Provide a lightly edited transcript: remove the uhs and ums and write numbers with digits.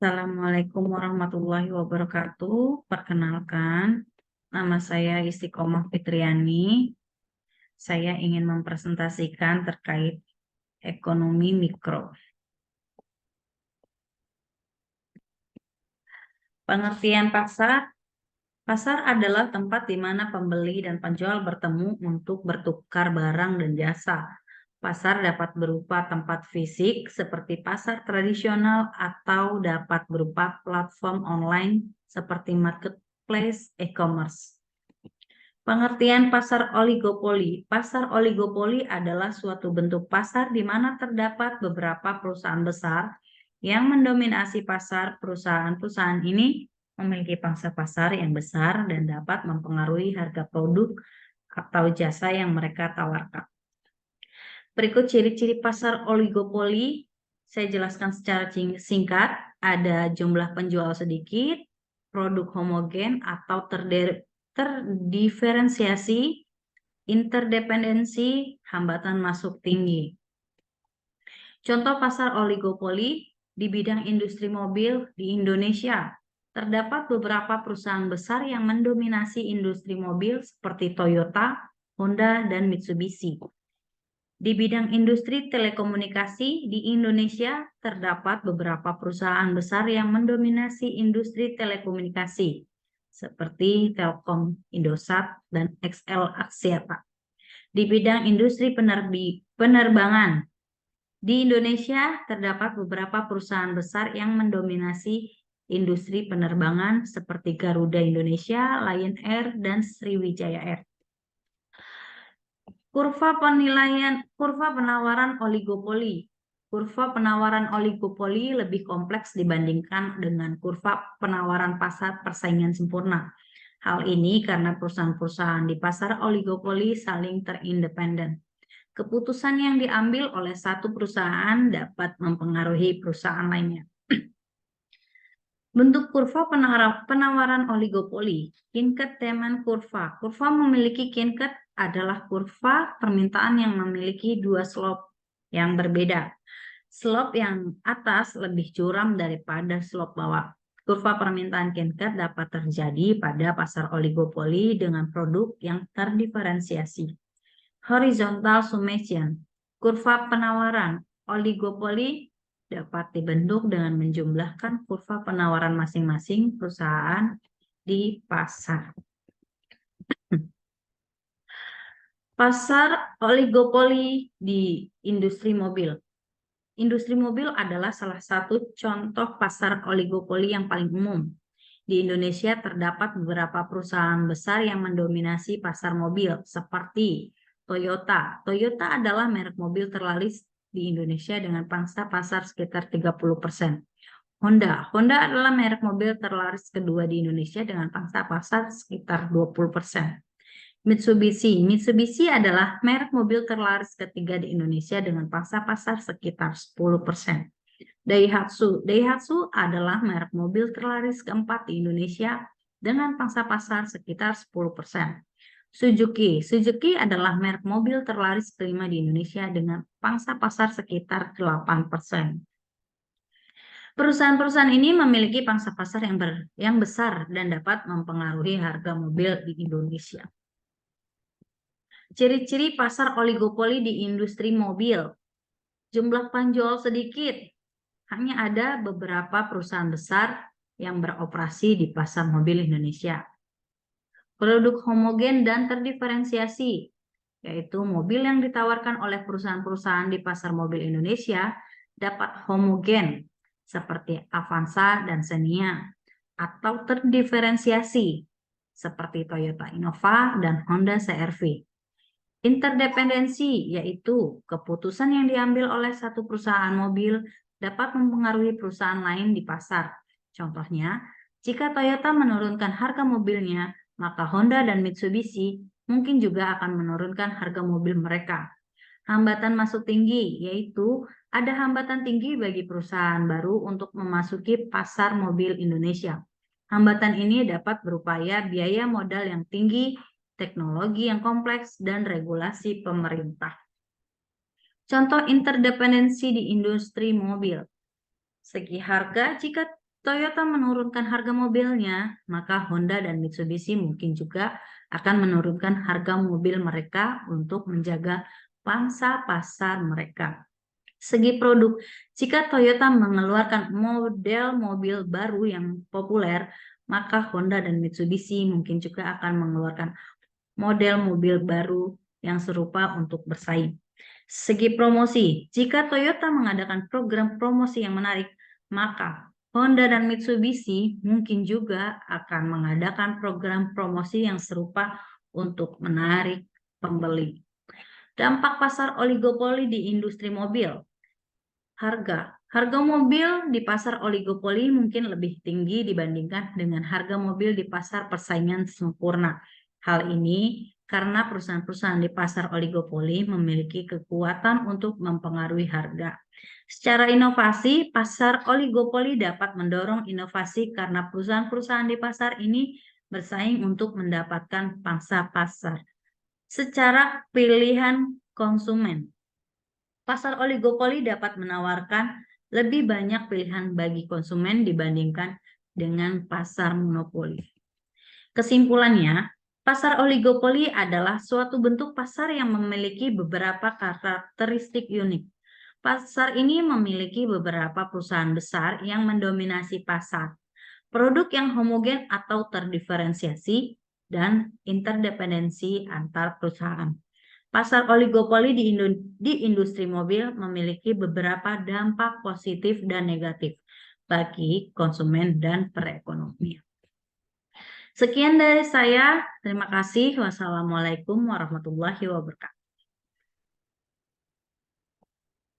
Assalamualaikum warahmatullahi wabarakatuh. Perkenalkan, nama saya Istiqomah Fitriani. Saya ingin mempresentasikan terkait ekonomi mikro. Pengertian pasar. Pasar adalah tempat di mana pembeli dan penjual bertemu untuk bertukar barang dan jasa. Pasar dapat berupa tempat fisik seperti pasar tradisional atau dapat berupa platform online seperti marketplace e-commerce. Pengertian pasar oligopoli. Pasar oligopoli adalah suatu bentuk pasar di mana terdapat beberapa perusahaan besar yang mendominasi pasar. Perusahaan-perusahaan ini memiliki pangsa pasar yang besar dan dapat mempengaruhi harga produk atau jasa yang mereka tawarkan. Berikut ciri-ciri pasar oligopoli, saya jelaskan secara singkat. Ada jumlah penjual sedikit, produk homogen atau terdiferensiasi, interdependensi, hambatan masuk tinggi. Contoh pasar oligopoli di bidang industri mobil di Indonesia. Terdapat beberapa perusahaan besar yang mendominasi industri mobil seperti Toyota, Honda, dan Mitsubishi. Di bidang industri telekomunikasi di Indonesia, terdapat beberapa perusahaan besar yang mendominasi industri telekomunikasi, seperti Telkom, Indosat, dan XL Axiata. Di bidang industri penerbangan, di Indonesia terdapat beberapa perusahaan besar yang mendominasi industri penerbangan, seperti Garuda Indonesia, Lion Air, dan Sriwijaya Air. Kurva penawaran oligopoli. Kurva penawaran oligopoli lebih kompleks dibandingkan dengan kurva penawaran pasar persaingan sempurna. Hal ini karena perusahaan-perusahaan di pasar oligopoli saling terindependen. Keputusan yang diambil oleh satu perusahaan dapat mempengaruhi perusahaan lainnya. Bentuk kurva penawaran oligopoli. Kinkert Teman kurva. Kurva memiliki Kinkert adalah kurva permintaan yang memiliki dua slope yang berbeda. Slope yang atas lebih curam daripada slope bawah. Kurva permintaan Kinkert dapat terjadi pada pasar oligopoli dengan produk yang terdiferensiasi. Horizontal summation. Kurva penawaran oligopoli dapat dibentuk dengan menjumlahkan kurva penawaran masing-masing perusahaan di pasar. Pasar oligopoli di industri mobil. Industri mobil adalah salah satu contoh pasar oligopoli yang paling umum. Di Indonesia terdapat beberapa perusahaan besar yang mendominasi pasar mobil, seperti Toyota. Toyota adalah merek mobil terlaris di Indonesia dengan pangsa pasar sekitar 30%. Honda adalah merek mobil terlaris kedua di Indonesia dengan pangsa pasar sekitar 20%. Mitsubishi adalah merek mobil terlaris ketiga di Indonesia dengan pangsa pasar sekitar 10%. Daihatsu adalah merek mobil terlaris keempat di Indonesia dengan pangsa pasar sekitar 10%. Suzuki adalah merek mobil terlaris kelima di Indonesia dengan pangsa pasar sekitar 8%. Perusahaan-perusahaan ini memiliki pangsa pasar yang besar dan dapat mempengaruhi harga mobil di Indonesia. Ciri-ciri pasar oligopoli di industri mobil. Jumlah penjual sedikit. Hanya ada beberapa perusahaan besar yang beroperasi di pasar mobil Indonesia. Produk homogen dan terdiferensiasi, yaitu mobil yang ditawarkan oleh perusahaan-perusahaan di pasar mobil Indonesia dapat homogen seperti Avanza dan Xenia, atau terdiferensiasi seperti Toyota Innova dan Honda CR-V. Interdependensi, yaitu keputusan yang diambil oleh satu perusahaan mobil dapat mempengaruhi perusahaan lain di pasar. Contohnya, jika Toyota menurunkan harga mobilnya, maka Honda dan Mitsubishi mungkin juga akan menurunkan harga mobil mereka. Hambatan masuk tinggi, yaitu ada hambatan tinggi bagi perusahaan baru untuk memasuki pasar mobil Indonesia. Hambatan ini dapat berupaya biaya modal yang tinggi, teknologi yang kompleks, dan regulasi pemerintah. Contoh interdependensi di industri mobil. Segi harga, jika Toyota menurunkan harga mobilnya, maka Honda dan Mitsubishi mungkin juga akan menurunkan harga mobil mereka untuk menjaga pangsa pasar mereka. Segi produk, jika Toyota mengeluarkan model mobil baru yang populer, maka Honda dan Mitsubishi mungkin juga akan mengeluarkan model mobil baru yang serupa untuk bersaing. Segi promosi, jika Toyota mengadakan program promosi yang menarik, maka Honda dan Mitsubishi mungkin juga akan mengadakan program promosi yang serupa untuk menarik pembeli. Dampak pasar oligopoli di industri mobil. Harga mobil di pasar oligopoli mungkin lebih tinggi dibandingkan dengan harga mobil di pasar persaingan sempurna. Hal ini karena perusahaan-perusahaan di pasar oligopoli memiliki kekuatan untuk mempengaruhi harga. Secara inovasi, pasar oligopoli dapat mendorong inovasi karena perusahaan-perusahaan di pasar ini bersaing untuk mendapatkan pangsa pasar. Secara pilihan konsumen, pasar oligopoli dapat menawarkan lebih banyak pilihan bagi konsumen dibandingkan dengan pasar monopoli. Kesimpulannya, pasar oligopoli adalah suatu bentuk pasar yang memiliki beberapa karakteristik unik. Pasar ini memiliki beberapa perusahaan besar yang mendominasi pasar, produk yang homogen atau terdiferensiasi, dan interdependensi antar perusahaan. Pasar oligopoli di industri mobil memiliki beberapa dampak positif dan negatif bagi konsumen dan perekonomian. Sekian dari saya. Terima kasih. Wassalamualaikum warahmatullahi wabarakatuh.